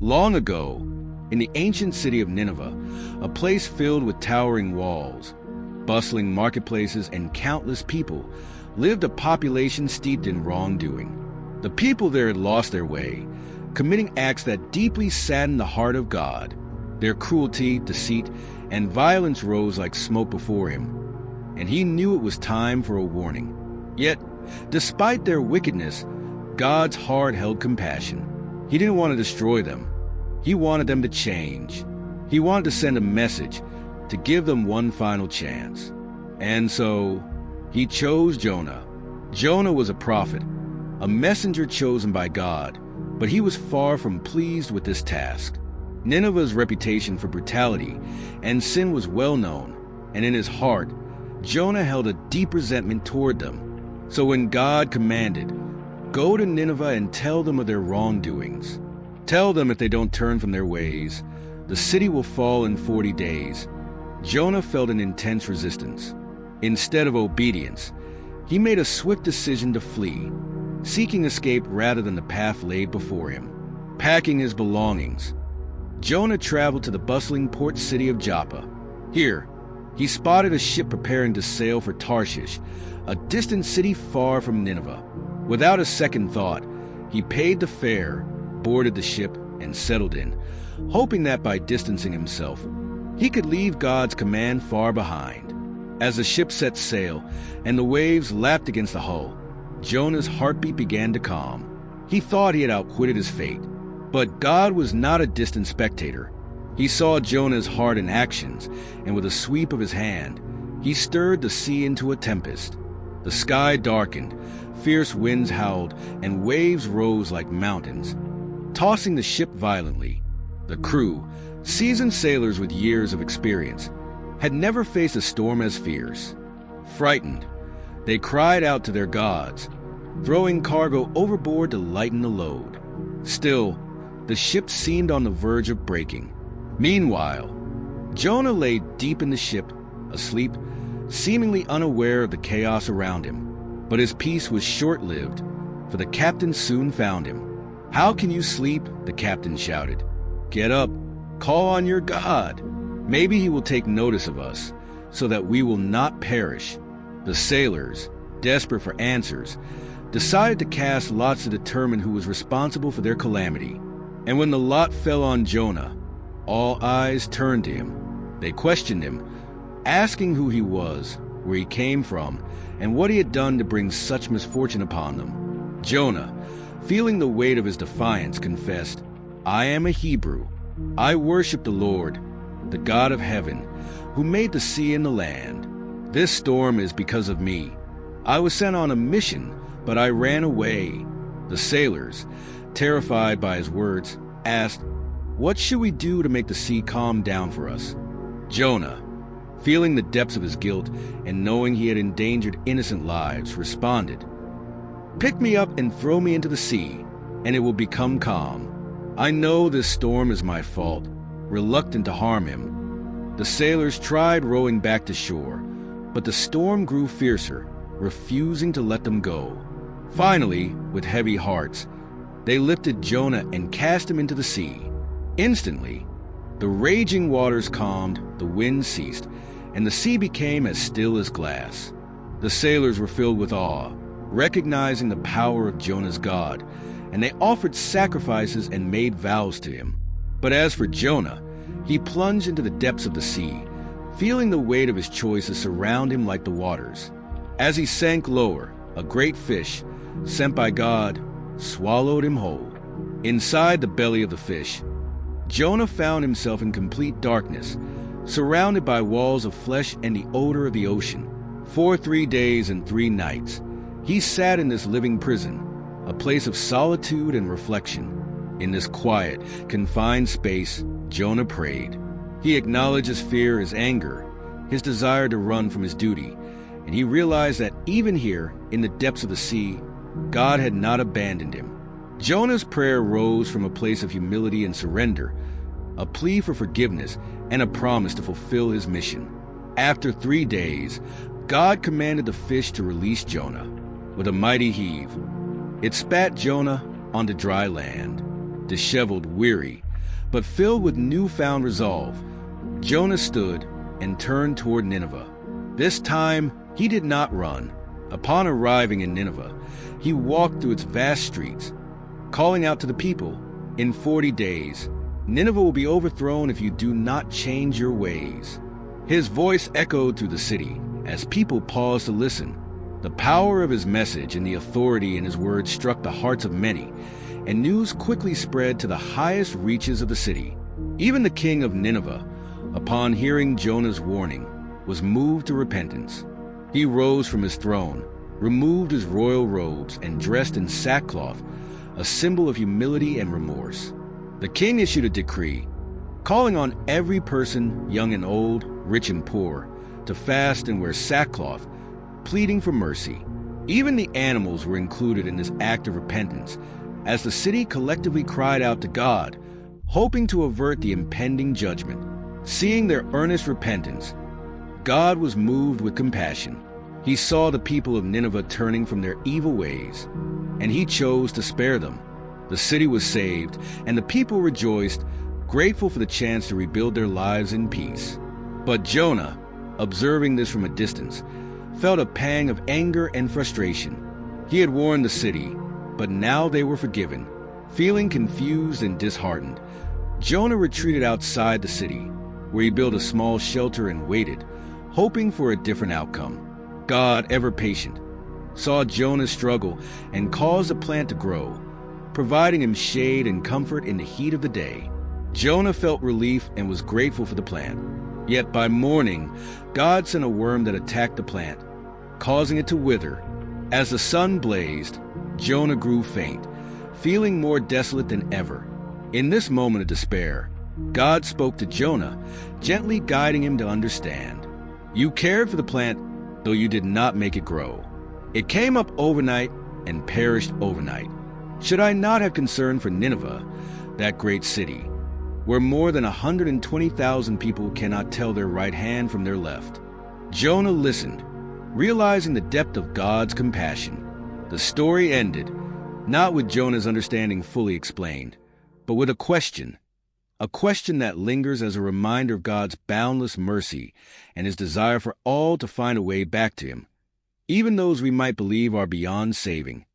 Long ago, in the ancient city of Nineveh, a place filled with towering walls, bustling marketplaces, and countless people, lived a population steeped in wrongdoing. The people there had lost their way, committing acts that deeply saddened the heart of God. Their cruelty, deceit, and violence rose like smoke before him, and he knew it was time for a warning. Yet, despite their wickedness, God's heart held compassion. He didn't want to destroy them. He wanted them to change. He wanted to send a message, to give them one final chance. And so, he chose Jonah. Jonah was a prophet, a messenger chosen by God, but he was far from pleased with this task. Nineveh's reputation for brutality and sin was well known, and in his heart, Jonah held a deep resentment toward them. So when God commanded, "Go to Nineveh and tell them of their wrongdoings. Tell them if they don't turn from their ways, the city will fall in 40 days. Jonah felt an intense resistance. Instead of obedience, he made a swift decision to flee, seeking escape rather than the path laid before him. Packing his belongings, Jonah traveled to the bustling port city of Joppa. Here, he spotted a ship preparing to sail for Tarshish, a distant city far from Nineveh. Without a second thought, he paid the fare, boarded the ship, and settled in, hoping that by distancing himself, he could leave God's command far behind. As the ship set sail and the waves lapped against the hull, Jonah's heartbeat began to calm. He thought he had outwitted his fate, but God was not a distant spectator. He saw Jonah's heart in actions, and with a sweep of his hand, he stirred the sea into a tempest. The sky darkened, fierce winds howled, and waves rose like mountains, tossing the ship violently. The crew, seasoned sailors with years of experience, had never faced a storm as fierce. Frightened, they cried out to their gods, throwing cargo overboard to lighten the load. Still, the ship seemed on the verge of breaking. Meanwhile, Jonah lay deep in the ship, asleep, seemingly unaware of the chaos around him. But his peace was short-lived, for the captain soon found him. "How can you sleep?" the captain shouted. "Get up, call on your God. Maybe he will take notice of us, so that we will not perish." The sailors, desperate for answers, decided to cast lots to determine who was responsible for their calamity. And when the lot fell on Jonah, all eyes turned to him. They questioned him, asking who he was, where he came from, and what he had done to bring such misfortune upon them. Jonah, feeling the weight of his defiance, confessed, "I am a Hebrew. I worship the Lord, the God of heaven, who made the sea and the land. This storm is because of me. I was sent on a mission, but I ran away." The sailors, terrified by his words, asked, "What should we do to make the sea calm down for us?" Jonah, feeling the depths of his guilt and knowing he had endangered innocent lives, responded, "Pick me up and throw me into the sea, and it will become calm. I know this storm is my fault," reluctant to harm him. The sailors tried rowing back to shore, but the storm grew fiercer, refusing to let them go. Finally, with heavy hearts, they lifted Jonah and cast him into the sea. Instantly, the raging waters calmed, the wind ceased, and the sea became as still as glass. The sailors were filled with awe, recognizing the power of Jonah's God, and they offered sacrifices and made vows to him. But as for Jonah, he plunged into the depths of the sea, feeling the weight of his choices surround him like the waters. As he sank lower, a great fish, sent by God, swallowed him whole. Inside the belly of the fish, Jonah found himself in complete darkness, surrounded by walls of flesh and the odor of the ocean. For 3 days and 3 nights, he sat in this living prison, a place of solitude and reflection. In this quiet, confined space, Jonah prayed. He acknowledged his fear, his anger, his desire to run from his duty, and he realized that even here, in the depths of the sea, God had not abandoned him. Jonah's prayer rose from a place of humility and surrender, a plea for forgiveness and a promise to fulfill his mission. After 3 days, God commanded the fish to release Jonah. With a mighty heave, it spat Jonah onto dry land. Disheveled, weary, But filled with newfound resolve, Jonah stood and turned toward Nineveh. This time, he did not run. Upon arriving in Nineveh, he walked through its vast streets, calling out to the people, "In 40 days, Nineveh will be overthrown if you do not change your ways." His voice echoed through the city as people paused to listen. The power of his message and the authority in his words struck the hearts of many, and news quickly spread to the highest reaches of the city. Even the king of Nineveh, upon hearing Jonah's warning, was moved to repentance. He rose from his throne, removed his royal robes, and dressed in sackcloth, a symbol of humility and remorse. The king issued a decree, calling on every person, young and old, rich and poor, to fast and wear sackcloth, pleading for mercy. Even the animals were included in this act of repentance, as the city collectively cried out to God, hoping to avert the impending judgment. Seeing their earnest repentance, God was moved with compassion. He saw the people of Nineveh turning from their evil ways, and he chose to spare them. The city was saved, and the people rejoiced, grateful for the chance to rebuild their lives in peace. But Jonah, observing this from a distance, felt a pang of anger and frustration. He had warned the city, but now they were forgiven. Feeling confused and disheartened, Jonah retreated outside the city, where he built a small shelter and waited, hoping for a different outcome. God, ever patient, saw Jonah's struggle and caused the plant to grow, providing him shade and comfort in the heat of the day. Jonah felt relief and was grateful for the plant. Yet by morning, God sent a worm that attacked the plant, causing it to wither. As the sun blazed, Jonah grew faint, feeling more desolate than ever. In this moment of despair, God spoke to Jonah, gently guiding him to understand. "You cared for the plant, though you did not make it grow. It came up overnight and perished overnight. Should I not have concern for Nineveh, that great city, where more than 120,000 people cannot tell their right hand from their left?" Jonah listened, realizing the depth of God's compassion. The story ended, not with Jonah's understanding fully explained, but with a question that lingers as a reminder of God's boundless mercy and his desire for all to find a way back to him, even those we might believe are beyond saving.